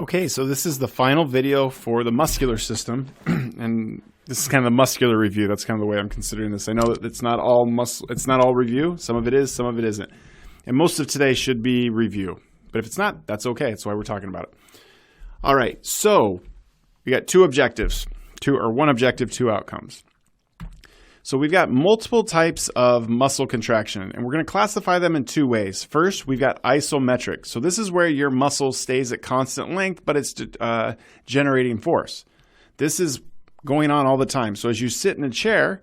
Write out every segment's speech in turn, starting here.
Okay, so this is the final video for the muscular system, and this is kind of the muscular review. That's kind of the way I'm considering this. I know that it's not all it's not all review. Some of it is, some of it isn't. And most of today should be review. But if it's not, that's okay. That's why we're talking about it. All right, so we got two objectives, one objective, two outcomes. So we've got multiple types of muscle contraction, and we're going to classify them in two ways. First, we've got isometric. So this is where your muscle stays at constant length, but it's generating force. This is going on all the time. So as you sit in a chair,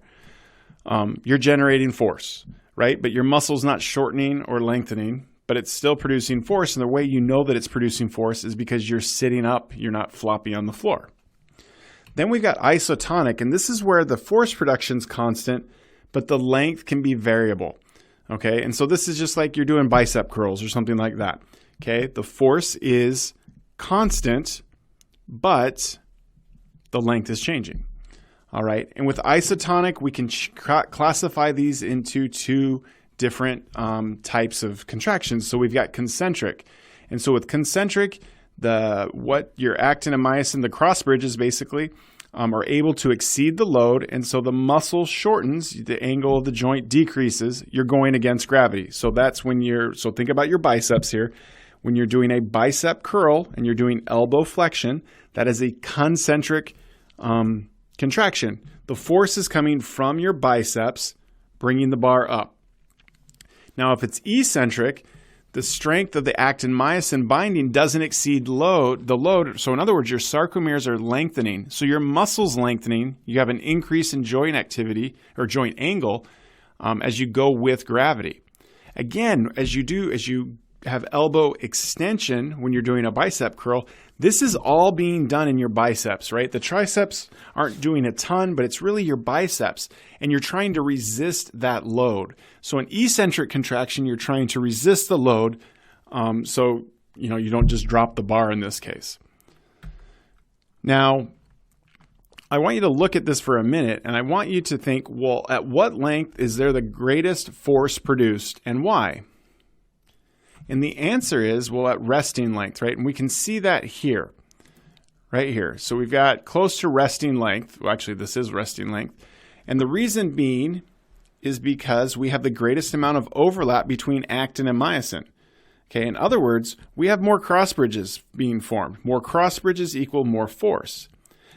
you're generating force, right? But your muscle's not shortening or lengthening, but it's still producing force. And the way you know that it's producing force is because you're sitting up, you're not floppy on the floor. Then we've got isotonic, and this is where the force production is constant, but the length can be variable, okay? And so this is just like you're doing bicep curls or something like that, okay? The force is constant, but the length is changing, all right? And with isotonic, we can classify these into two different types of contractions. So we've got concentric, and so with concentric, what your actin and myosin, the cross bridges basically, are able to exceed the load, and so the muscle shortens, the angle of the joint decreases, you're going against gravity. So that's when so think about your biceps here. When you're doing a bicep curl and you're doing elbow flexion, that is a concentric contraction. The force is coming from your biceps, bringing the bar up. Now, if it's eccentric, the strength of the actin-myosin binding doesn't exceed the load. So in other words, your sarcomeres are lengthening. So your muscle's lengthening. You have an increase in joint activity or joint angle as you go with gravity. Again, as you have elbow extension when you're doing a bicep curl, this is all being done in your biceps, right? The triceps aren't doing a ton, but it's really your biceps, and you're trying to resist that load. So in eccentric contraction, you're trying to resist the load, so you don't just drop the bar in this case. Now, I want you to look at this for a minute, and I want you to think, well, at what length is there the greatest force produced, and why? And the answer is, well, at resting length, right? And we can see that here, right here. So we've got close to resting length. Well, actually, this is resting length. And the reason being is because we have the greatest amount of overlap between actin and myosin. Okay, in other words, we have more cross bridges being formed. More cross bridges equal more force.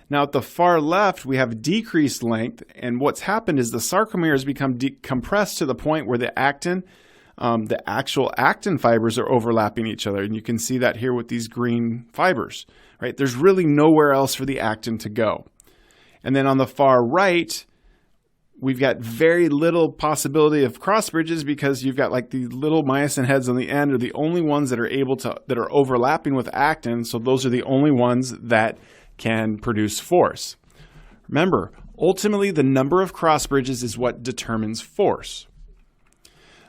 Now, at the far left, we have decreased length. And what's happened is the sarcomeres become compressed to the point where the actual actin fibers are overlapping each other. And you can see that here with these green fibers, right? There's really nowhere else for the actin to go. And then on the far right, we've got very little possibility of cross bridges because you've got like the little myosin heads on the end are the only ones that are overlapping with actin. So those are the only ones that can produce force. Remember, ultimately the number of cross bridges is what determines force.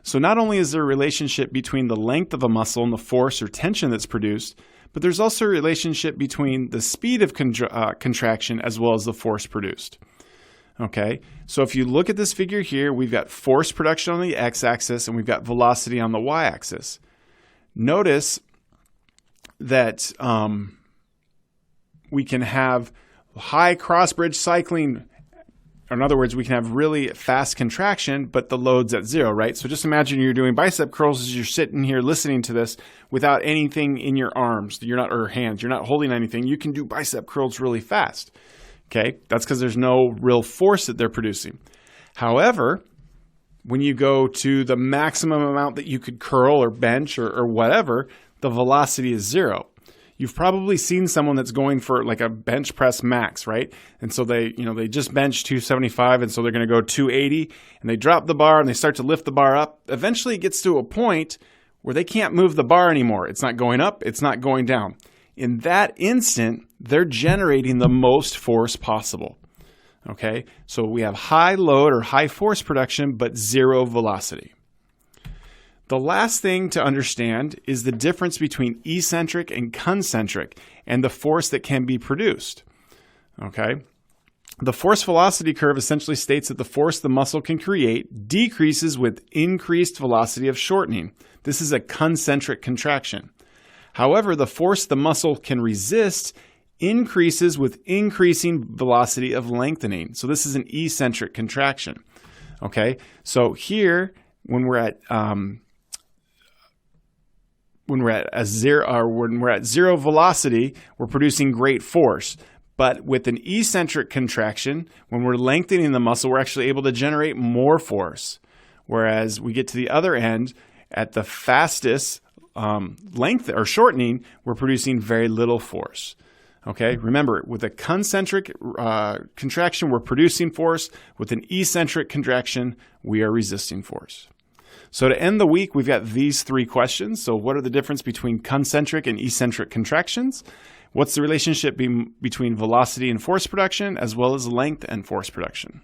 So not only is there a relationship between the length of a muscle and the force or tension that's produced, but there's also a relationship between the speed of contraction as well as the force produced. Okay, so if you look at this figure here, we've got force production on the x-axis and we've got velocity on the y-axis. Notice that we can have high cross-bridge cycling. In other words, we can have really fast contraction, but the load's at zero, right? So just imagine you're doing bicep curls as you're sitting here listening to this without anything in your arms, or hands. You're not holding anything. You can do bicep curls really fast, okay? That's because there's no real force that they're producing. However, when you go to the maximum amount that you could curl or bench or whatever, the velocity is zero. You've probably seen someone that's going for like a bench press max, right? And so they just bench 275, and so they're going to go 280, and they drop the bar and they start to lift the bar up. Eventually it gets to a point where they can't move the bar anymore. It's not going up, it's not going down. In that instant, they're generating the most force possible. Okay? So we have high load or high force production, but zero velocity. The last thing to understand is the difference between eccentric and concentric and the force that can be produced. Okay? The force velocity curve essentially states that the force the muscle can create decreases with increased velocity of shortening. This is a concentric contraction. However, the force the muscle can resist increases with increasing velocity of lengthening. So this is an eccentric contraction. Okay, so here when we're at zero velocity, we're producing great force. But with an eccentric contraction, when we're lengthening the muscle, we're actually able to generate more force. Whereas we get to the other end, at the fastest length or shortening, we're producing very little force. Okay, remember, with a concentric contraction, we're producing force. With an eccentric contraction, we are resisting force. So to end the week, we've got these 3 questions. So what are the difference between concentric and eccentric contractions? What's the relationship between velocity and force production, as well as length and force production?